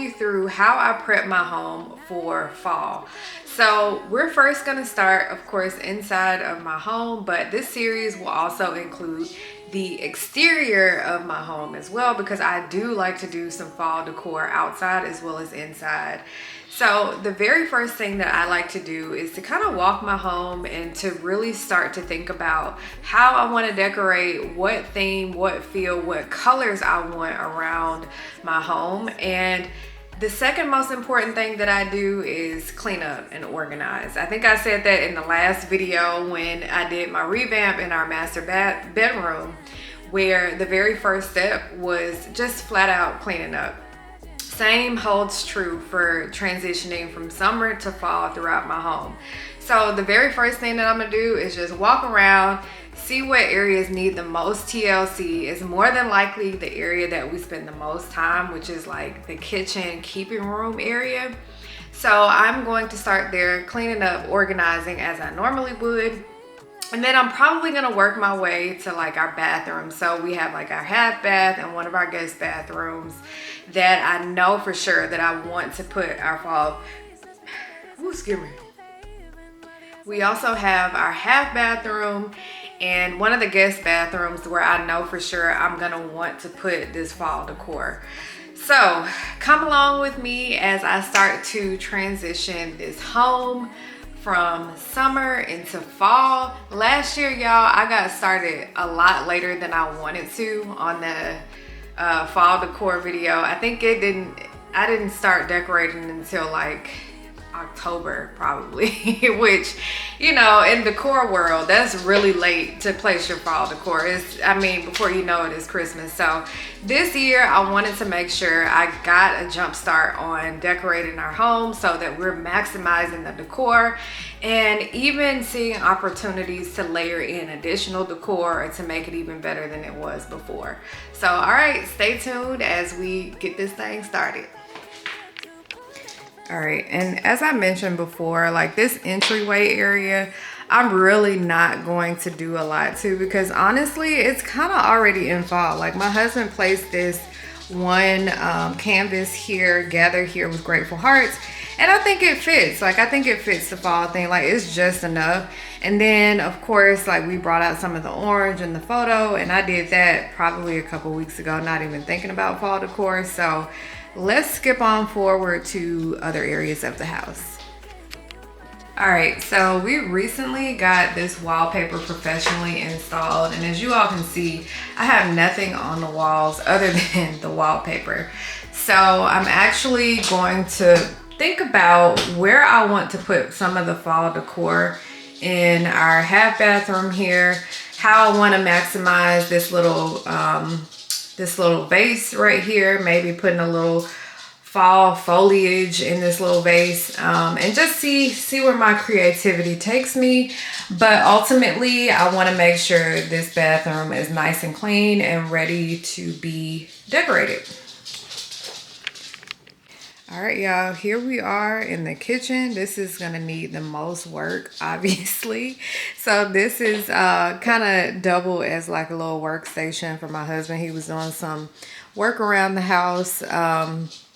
you through how I prep my home for fall. So we're first gonna start, of course, inside of my home, but this series will also include the exterior of my home as well, because I do like to do some fall decor outside as well as inside. So the very first thing that I like to do is to kind of walk my home and to really start to think about how I want to decorate, what theme, what feel, what colors I want around my home. And the second most important thing that I do is clean up and organize. I think I said that in the last video when I did my revamp in our master bedroom, where the very first step was just flat out cleaning up. Same holds true for transitioning from summer to fall throughout my home. So the very first thing that I'm gonna do is just walk around, see what areas need the most TLC. It's more than likely the area that we spend the most time, which is like the kitchen keeping room area. So I'm going to start there, cleaning up, organizing as I normally would. And then I'm probably gonna work my way to like our bathroom. So we have like our half bath and one of our guest bathrooms that I know for sure that I want to put our fall. Ooh, excuse me. We also have our half bathroom and one of the guest bathrooms where I know for sure I'm gonna want to put this fall decor. So come along with me as I start to transition this home from summer into fall. Last year, y'all, I got started a lot later than I wanted to on the fall decor video. I think I didn't start decorating until like October probably, which, you know, in decor world, that's really late to place your fall decor. I mean, before you know it, it's Christmas. So this year I wanted to make sure I got a jump start on decorating our home so that we're maximizing the decor and even seeing opportunities to layer in additional decor to make it even better than it was before. So, all right, stay tuned as we get this thing started. All right, and as I mentioned before, like this entryway area, I'm really not going to do a lot to, because honestly, it's kind of already in fall. Like my husband placed this one canvas here, Gather Here with Grateful Hearts, and I think it fits. Like I think it fits the fall thing. Like it's just enough. And then of course, like we brought out some of the orange in the photo, and I did that probably a couple weeks ago, not even thinking about fall decor. So let's skip on forward to other areas of the house. All right, so we recently got this wallpaper professionally installed, and as you all can see, I have nothing on the walls other than the wallpaper. So I'm actually going to think about where I want to put some of the fall decor in our half bathroom here, how I want to maximize this little vase right here, maybe putting a little fall foliage in this little vase, and just see where my creativity takes me. But ultimately, I want to make sure this bathroom is nice and clean and ready to be decorated. All right, y'all, here we are in the kitchen. This is gonna need the most work, obviously. So this is kind of double as like a little workstation for my husband. He was doing some work around the house.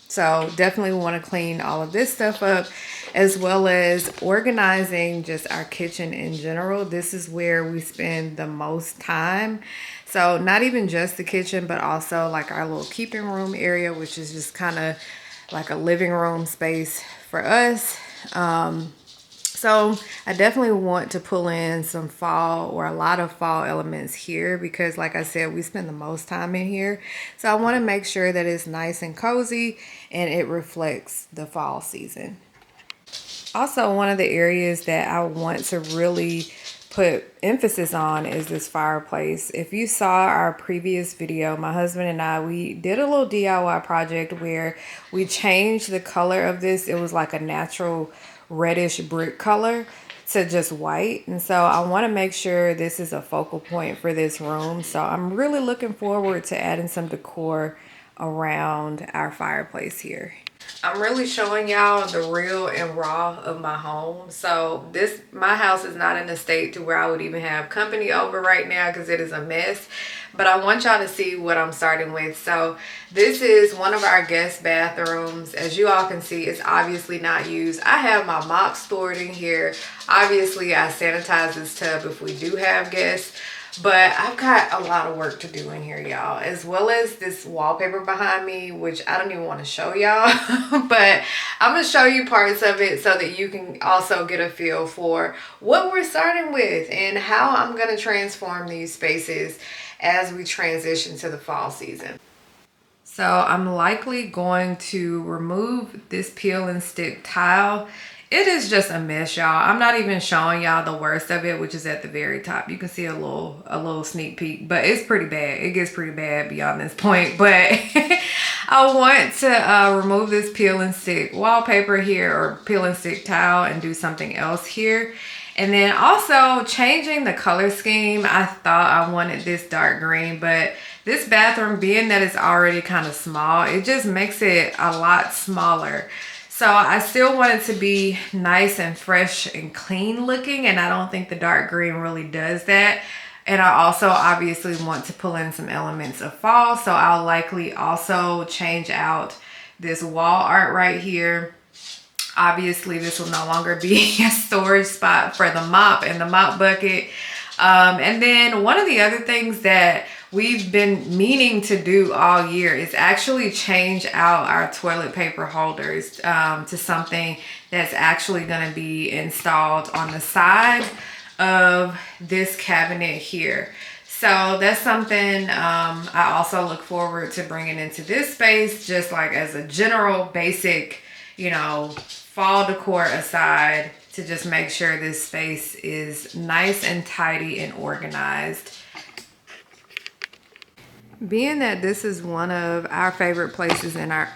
So definitely want to clean all of this stuff up, as well as organizing just our kitchen in general. This is where we spend the most time. So not even just the kitchen, but also like our little keeping room area, which is just kind of like a living room space for us. So I definitely want to pull in some fall or a lot of fall elements here, because like I said, we spend the most time in here. So I want to make sure that it's nice and cozy and it reflects the fall season. Also, one of the areas that I want to really put emphasis on is this fireplace. If you saw our previous video, my husband and I, we did a little DIY project where we changed the color of this. It was like a natural reddish brick color to just white, and so I want to make sure this is a focal point for this room. So I'm really looking forward to adding some decor around our fireplace here. I'm really showing y'all the real and raw of my home. So my house is not in a state to where I would even have company over right now because it is a mess. But I want y'all to see what I'm starting with. So this is one of our guest bathrooms. As you all can see, it's obviously not used. I have my mop stored in here. Obviously, I sanitize this tub if we do have guests. But I've got a lot of work to do in here, y'all, as well as this wallpaper behind me, which I don't even want to show y'all. But I'm going to show you parts of it so that you can also get a feel for what we're starting with and how I'm going to transform these spaces as we transition to the fall season. So I'm likely going to remove this peel and stick tile. It is just a mess, y'all. I'm not even showing y'all the worst of it, which is at the very top. You can see a little sneak peek, but it's pretty bad. It gets pretty bad beyond this point. But I want to remove this peel and stick wallpaper here, or peel and stick tile, and do something else here. And then also changing the color scheme. I thought I wanted this dark green, but this bathroom, being that it's already kind of small, it just makes it a lot smaller. So I still want it to be nice and fresh and clean looking, and I don't think the dark green really does that. And I also obviously want to pull in some elements of fall, so I'll likely also change out this wall art right here. Obviously, this will no longer be a storage spot for the mop and the mop bucket. And then one of the other things that we've been meaning to do all year is actually change out our toilet paper holders to something that's actually going to be installed on the side of this cabinet here. So that's something I also look forward to bringing into this space, just like as a general basic, you know, fall decor aside, to just make sure this space is nice and tidy and organized. Being that this is one of our favorite places in our,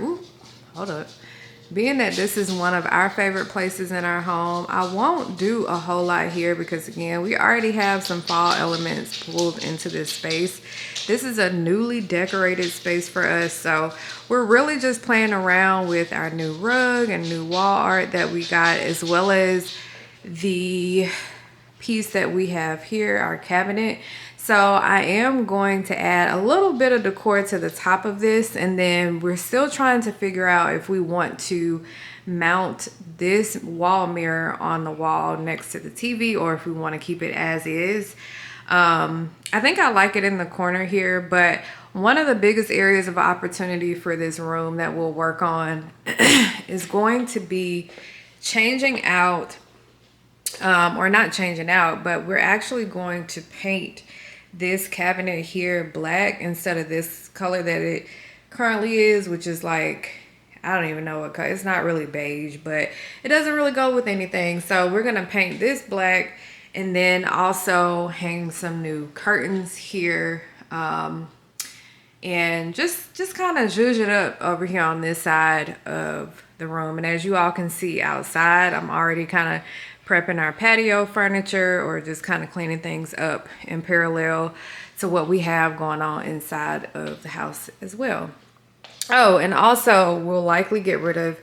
being that this is one of our favorite places in our home, I won't do a whole lot here because, again, we already have some fall elements pulled into this space. This is a newly decorated space for us, so we're really just playing around with our new rug and new wall art that we got, as well as the piece that we have here, our cabinet. So I am going to add a little bit of decor to the top of this, and then we're still trying to figure out if we want to mount this wall mirror on the wall next to the TV or if we want to keep it as is. I think I like it in the corner here, but one of the biggest areas of opportunity for this room that we'll work on is going to be changing out, or not changing out, but we're actually going to paint this cabinet here black instead of this color that it currently is, which is like, I don't even know what color. It's not really beige, but it doesn't really go with anything. So we're gonna paint this black and then also hang some new curtains here, and just kind of zhuzh it up over here on this side of the room. And as you all can see outside, I'm already kind of prepping our patio furniture, or just kind of cleaning things up in parallel to what we have going on inside of the house as well. Oh, and also we'll likely get rid of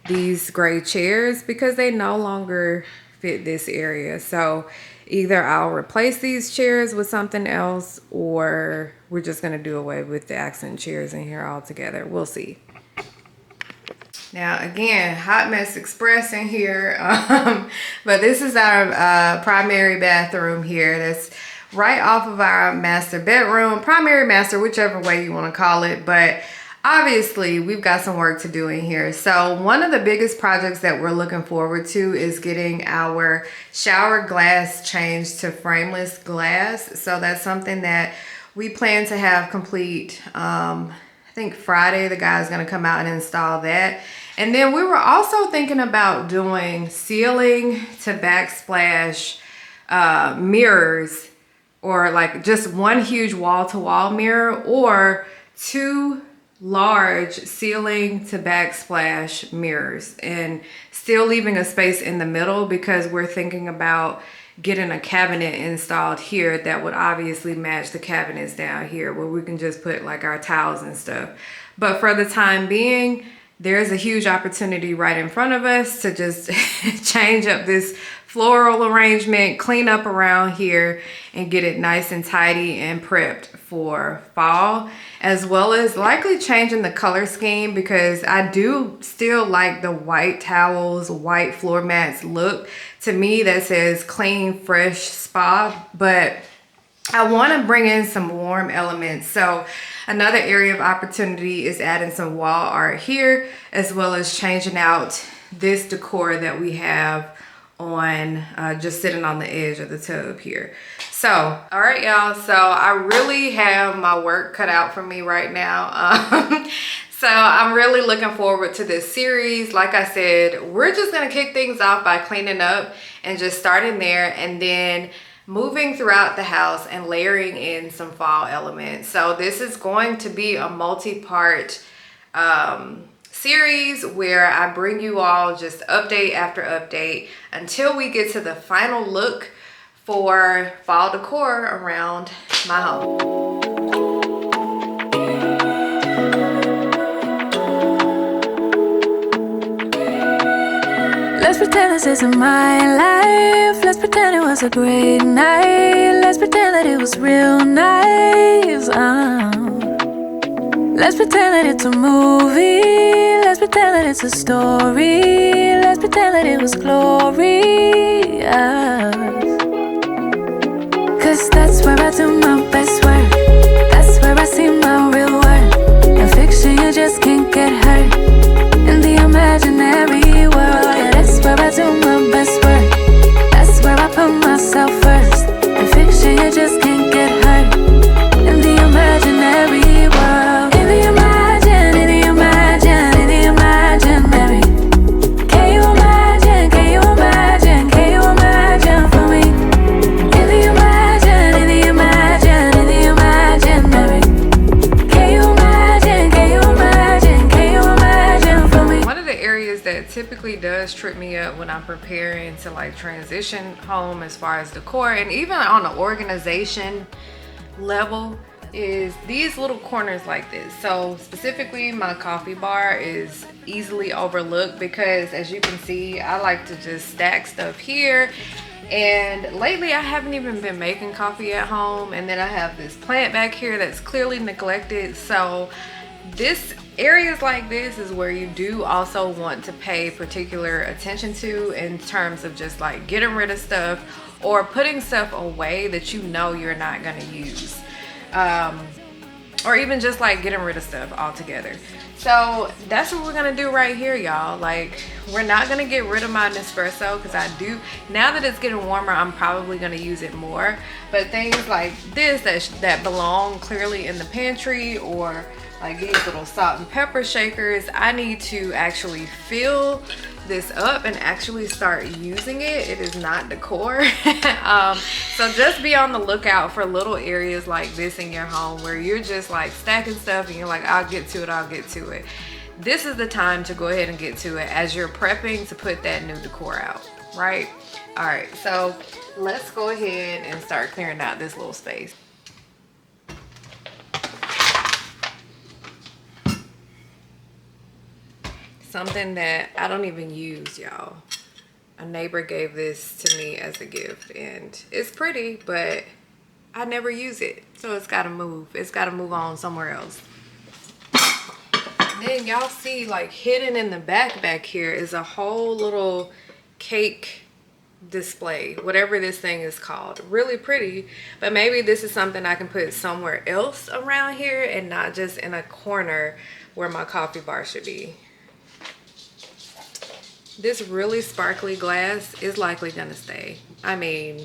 these gray chairs because they no longer fit this area. So either I'll replace these chairs with something else, or we're just going to do away with the accent chairs in here altogether. We'll see. Now, again, hot mess express in here, but this is our primary bathroom here. That's right off of our master bedroom, primary master, whichever way you want to call it. But obviously, we've got some work to do in here. So one of the biggest projects that we're looking forward to is getting our shower glass changed to frameless glass. So that's something that we plan to have complete. I think Friday, the guy's going to come out and install that. And then we were also thinking about doing ceiling to backsplash mirrors, or like just one huge wall-to-wall mirror, or two large ceiling to backsplash mirrors, and still leaving a space in the middle because we're thinking about getting a cabinet installed here that would obviously match the cabinets down here, where we can just put like our towels and stuff. But for the time being, there's a huge opportunity right in front of us to just change up this floral arrangement, clean up around here, and get it nice and tidy and prepped for fall, as well as likely changing the color scheme, because I do still like the white towels, white floor mats look. To me, that says clean, fresh spa, but I want to bring in some warm elements. So another area of opportunity is adding some wall art here, as well as changing out this decor that we have on just sitting on the edge of the tub here. So, all right, y'all. So I really have my work cut out for me right now. So I'm really looking forward to this series. Like I said, we're just gonna kick things off by cleaning up and just starting there, and then moving throughout the house and layering in some fall elements. So this is going to be a multi-part series where I bring you all just update after update until we get to the final look for fall decor around my home. Let's pretend this isn't my life. Let's pretend it was a great night. Let's pretend that it was real nice. Let's pretend that it's a movie. Let's pretend that it's a story. Let's pretend that it was glorious. Cause that's where I do my best work. That's where I see my real worth. In fiction you just can't get hurt. In the imaginary world, yeah, that's where I do my best work. That's where I put myself first. In fiction you just can't get hurt. In the imaginary world. In the imaginary. Can you imagine for me? In the imaginary. Can you imagine for me? One of the areas that typically does trip me up when I'm preparing to like transition home as far as decor and even on the organization level is these little corners like this. So specifically my coffee bar is easily overlooked because, as you can see, I like to just stack stuff here, and lately I haven't even been making coffee at home, and then I have this plant back here that's clearly neglected. So this areas like this is where you do also want to pay particular attention to in terms of just like getting rid of stuff or putting stuff away that you know you're not going to use. Or even just like getting rid of stuff altogether. So that's what we're gonna do right here, y'all. Like, we're not gonna get rid of my Nespresso because I do, now that it's getting warmer, I'm probably gonna use it more. But things like this that belong clearly in the pantry, or like these little salt and pepper shakers, I need to actually fill this up and actually start using it. It is not decor. So just be on the lookout for little areas like this in your home where you're just like stacking stuff and you're like, I'll get to it. This is the time to go ahead and get to it as you're prepping to put that new decor out, right? All right, so let's go ahead and start clearing out this little space. Something that I don't even use, y'all. A neighbor gave this to me as a gift, and it's pretty, but I never use it. So it's gotta move. It's gotta move on somewhere else. And then y'all see, like, hidden in the back here is a whole little cake display, whatever this thing is called. Really pretty, but maybe this is something I can put somewhere else around here and not just in a corner where my coffee bar should be. This really sparkly glass is likely gonna stay. I mean,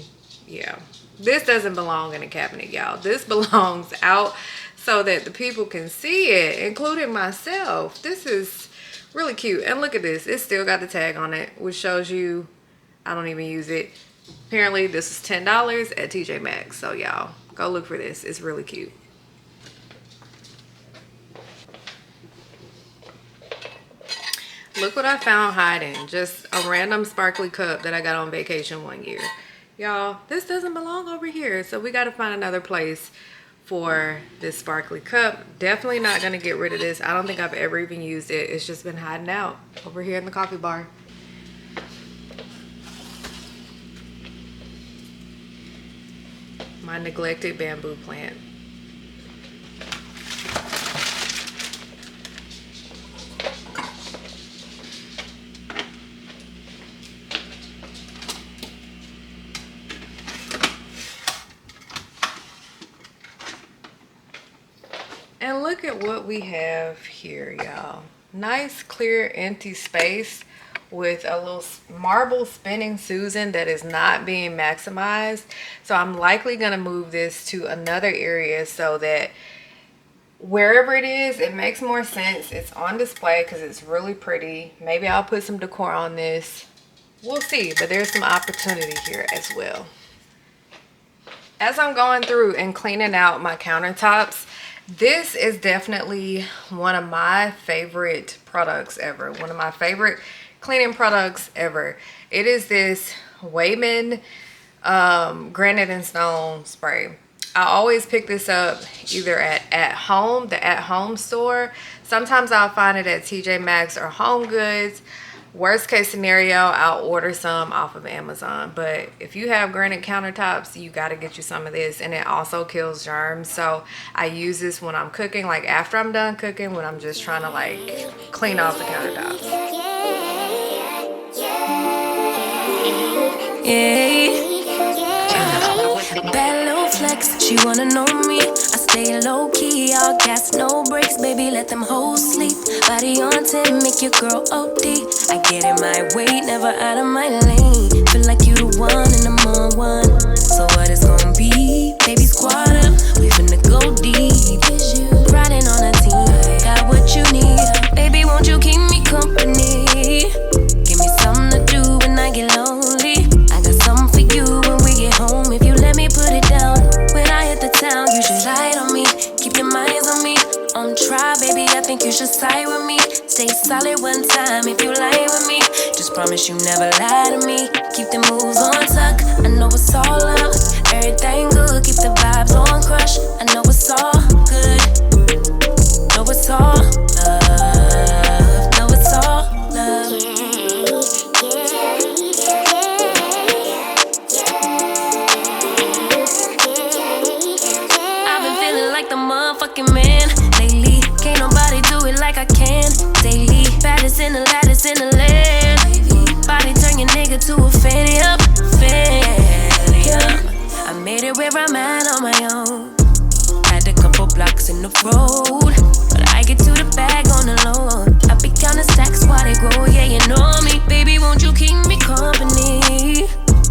yeah. This doesn't belong in a cabinet, y'all. This belongs out so that the people can see it, including myself. This is really cute. And look at this. It's still got the tag on it, which shows you I don't even use it. Apparently, this is $10 at TJ Maxx. So, y'all, go look for this. It's really cute. Look what I found hiding. Just a random sparkly cup that I got on vacation one year. Y'all, this doesn't belong over here. So we got to find another place for this sparkly cup. Definitely not gonna get rid of this. I don't think I've ever even used it. It's just been hiding out over here in the coffee bar. My neglected bamboo plant. And look at what we have here, y'all. Nice, clear, empty space with a little marble spinning Susan that is not being maximized. So I'm likely gonna move this to another area so that wherever it is, it makes more sense. It's on display because it's really pretty. Maybe I'll put some decor on this. We'll see, but there's some opportunity here as well. As I'm going through and cleaning out my countertops, this is definitely one of my favorite products ever. One of my favorite cleaning products ever. It is this Wayman granite and stone spray. I always pick this up either at home, the at home store. Sometimes I'll find it at TJ Maxx or Home Goods. Worst case scenario, I'll order some off of Amazon. But if you have granite countertops, you got to get you some of this. And it also kills germs. So I use this when I'm cooking, like after I'm done cooking, when I'm just trying to like clean off the countertops. Bad little flex, she wanna know me. I stay low key, all gas, no brakes, baby, let them hoes sleep. Body on 10, make your girl OD. I get in my way, never out of my lane. Feel like you the one and I'm on one. So what it's gonna be? Baby, squad up, we finna go deep. Riding on a team, got what you need. Baby, won't you keep me company? Give me something to do when I get lonely. I got something for you when we get home. If you let me put it down, when I hit the town, you should ride on me. Keep your minds on me. On try, baby, I think you should side with me. Stay solid one time if you lie with me. Just promise you never lie to me. Keep the moves on tuck. I know it's all love. Everything good. Keep the vibes on crush. I know it's all good. Know it's all love. Know it's all love. I've been feeling like the motherfucking man lately. Can't nobody do it like I can daily. Baddest in the lattice in the land. Body turn your nigga to a fanny up, fanny up. I made it where I'm at on my own. Had a couple blocks in the road, but I get to the bag on the low. I be counting stacks while they grow, yeah, you know me. Baby, won't you keep me company?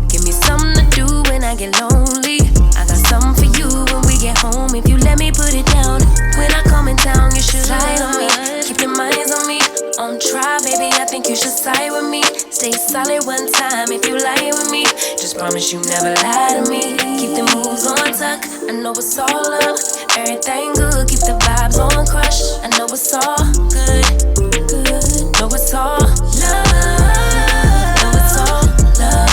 Give me something to do when I get lonely. I got something for you when we get home. If you let me put it down, when I come in town, you should ride on me. Keep your minds on me. On try, baby, I think you should side with me. Stay solid one time if you lie with me. Just promise you never lie to me. Keep the moves on tuck. I know it's all love. Everything good. Keep the vibes on crush. I know it's all good. Good. Know it's all love. Know it's all love.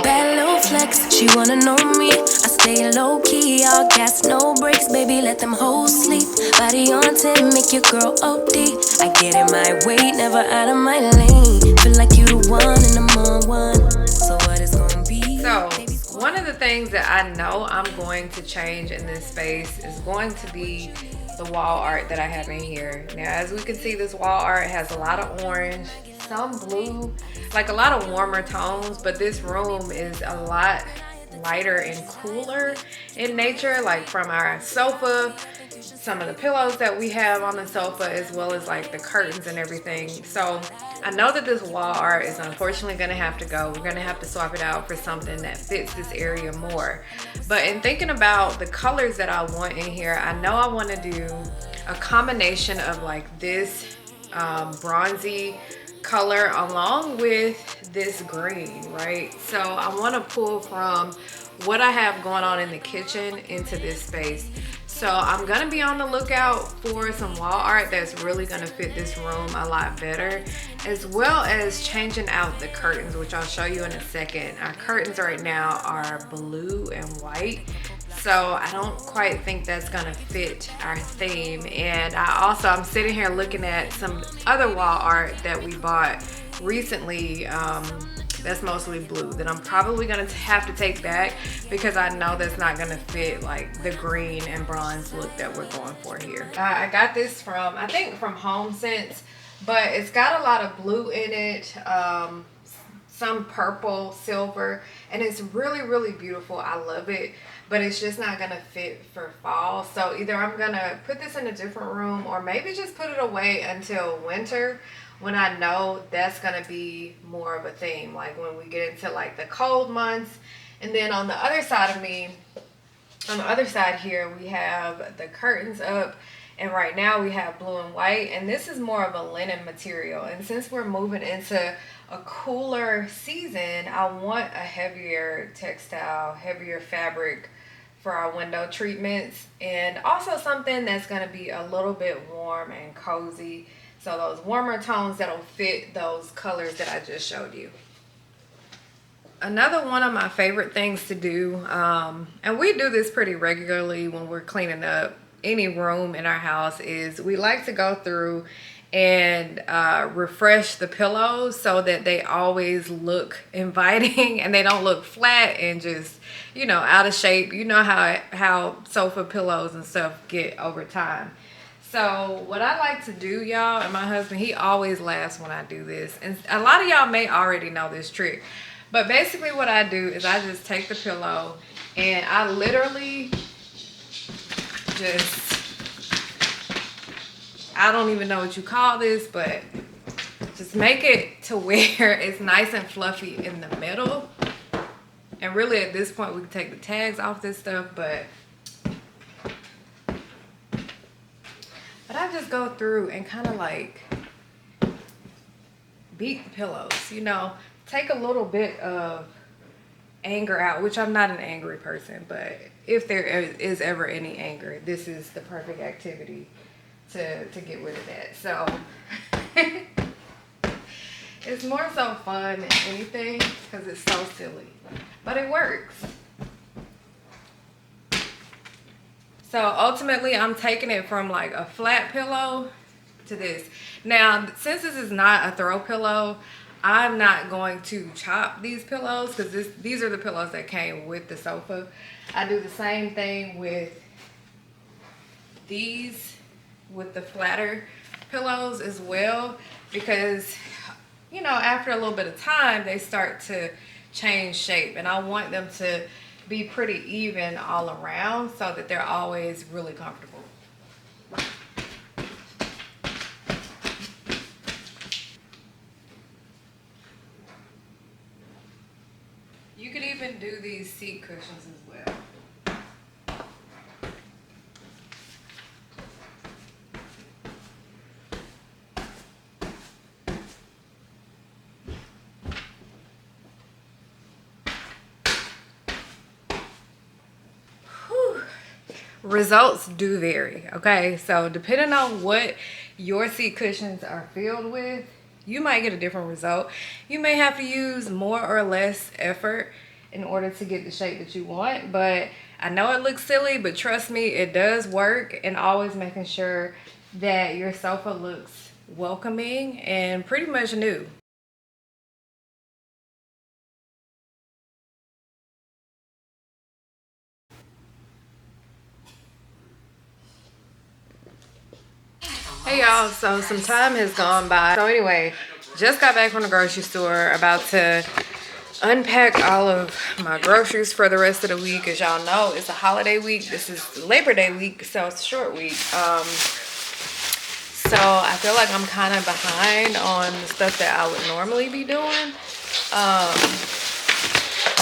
Bad little flex, she wanna know me. I stay low key, all gas, no brakes, baby, let them hoes sleep. Body on 10, make your girl OD. I get in my way, never out of my lane. Feel like you the one and I'm on one. So what it's gonna be? So one of the things that I know I'm going to change in this space is going to be the wall art that I have in here. Now, as we can see, this wall art has a lot of orange, some blue, like a lot of warmer tones, but this room is a lot lighter and cooler in nature, like from our sofa, some of the pillows that we have on the sofa, as well as like the curtains and everything. So I know that this wall art is unfortunately gonna have to go. We're gonna have to swap it out for something that fits this area more. But in thinking about the colors that I want in here, I know I want to do a combination of like this bronzy color along with this green, right? So I want to pull from what I have going on in the kitchen into this space. So I'm going to be on the lookout for some wall art that's really going to fit this room a lot better, as well as changing out the curtains, which I'll show you in a second. Our curtains right now are blue and white, so I don't quite think that's gonna fit our theme. And I'm sitting here looking at some other wall art that we bought recently, that's mostly blue, that I'm probably gonna have to take back because I know that's not gonna fit like the green and bronze look that we're going for here. I got this from, I think from HomeSense, but it's got a lot of blue in it, some purple, silver, and it's really, really beautiful. I love it, but it's just not gonna fit for fall. So either I'm gonna put this in a different room or maybe just put it away until winter, when I know that's gonna be more of a theme, like when we get into like the cold months. And then on the other side of me, on the other side here, we have the curtains up, and right now we have blue and white, and this is more of a linen material. And since we're moving into a cooler season, I want a heavier textile, heavier fabric for our window treatments, and also something that's going to be a little bit warm and cozy. So those warmer tones that'll fit those colors that I just showed you. Another one of my favorite things to do, and we do this pretty regularly when we're cleaning up any room in our house, is we like to go through and refresh the pillows so that they always look inviting and they don't look flat and just, you know, out of shape. You know how sofa pillows and stuff get over time. So what I like to do, y'all, and my husband, he always laughs when I do this, and a lot of y'all may already know this trick, but basically what I do is I just take the pillow and I literally just, I don't even know what you call this, but just make it to where it's nice and fluffy in the middle. And really at this point we can take the tags off this stuff, but I just go through and kind of like beat the pillows, you know, take a little bit of anger out, which I'm not an angry person, but if there is ever any anger, this is the perfect activity to get rid of that. So it's more so fun than anything because it's so silly, but it works. So ultimately I'm taking it from like a flat pillow to this. Now, since this is not a throw pillow, I'm not going to chop these pillows because these are the pillows that came with the sofa. I do the same thing with these, with the flatter pillows as well, because, you know, after a little bit of time they start to change shape, and I want them to be pretty even all around so that they're always really comfortable. You could even do these seat cushions as well. Results do vary, okay? So depending on what your seat cushions are filled with, you might get a different result. You may have to use more or less effort in order to get the shape that you want, but I know it looks silly, but trust me, it does work. And always making sure that your sofa looks welcoming and pretty much new. Hey y'all, so some time has gone by. So anyway, just got back from the grocery store, about to unpack all of my groceries for the rest of the week. As y'all know, it's a holiday week. This is Labor Day week, so it's a short week. So I feel like I'm kind of behind on the stuff that I would normally be doing.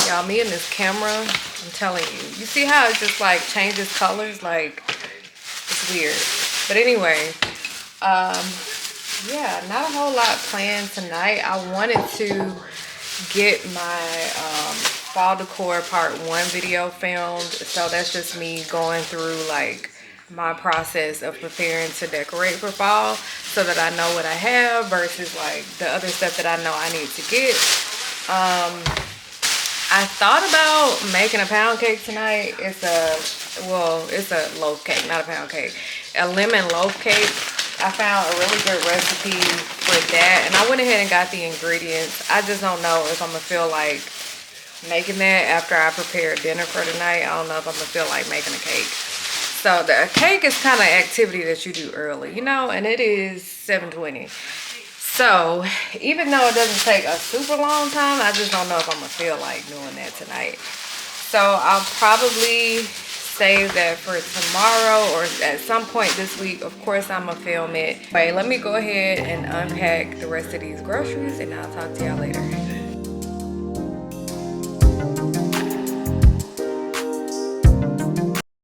Y'all, me and this camera, I'm telling you. You see how it just like changes colors? Like, it's weird. But anyway, yeah, not a whole lot planned tonight. I wanted to get my fall decor part 1 video filmed, so that's just me going through like my process of preparing to decorate for fall, so that I know what I have versus like the other stuff that I know I need to get. I thought about making a pound cake tonight. It's a loaf cake, not a pound cake. A lemon loaf cake. I found a really good recipe for that, and I went ahead and got the ingredients. I just don't know if I'm gonna feel like making that after I prepare dinner for tonight. I don't know if I'm gonna feel like making a cake. So the cake is kind of activity that you do early, you know, and it is 7:20. So even though it doesn't take a super long time, I just don't know if I'm gonna feel like doing that tonight. So I'll probably save that for tomorrow or at some point this week. Of course, I'm gonna film it. Wait, let me go ahead and unpack the rest of these groceries and I'll talk to y'all later.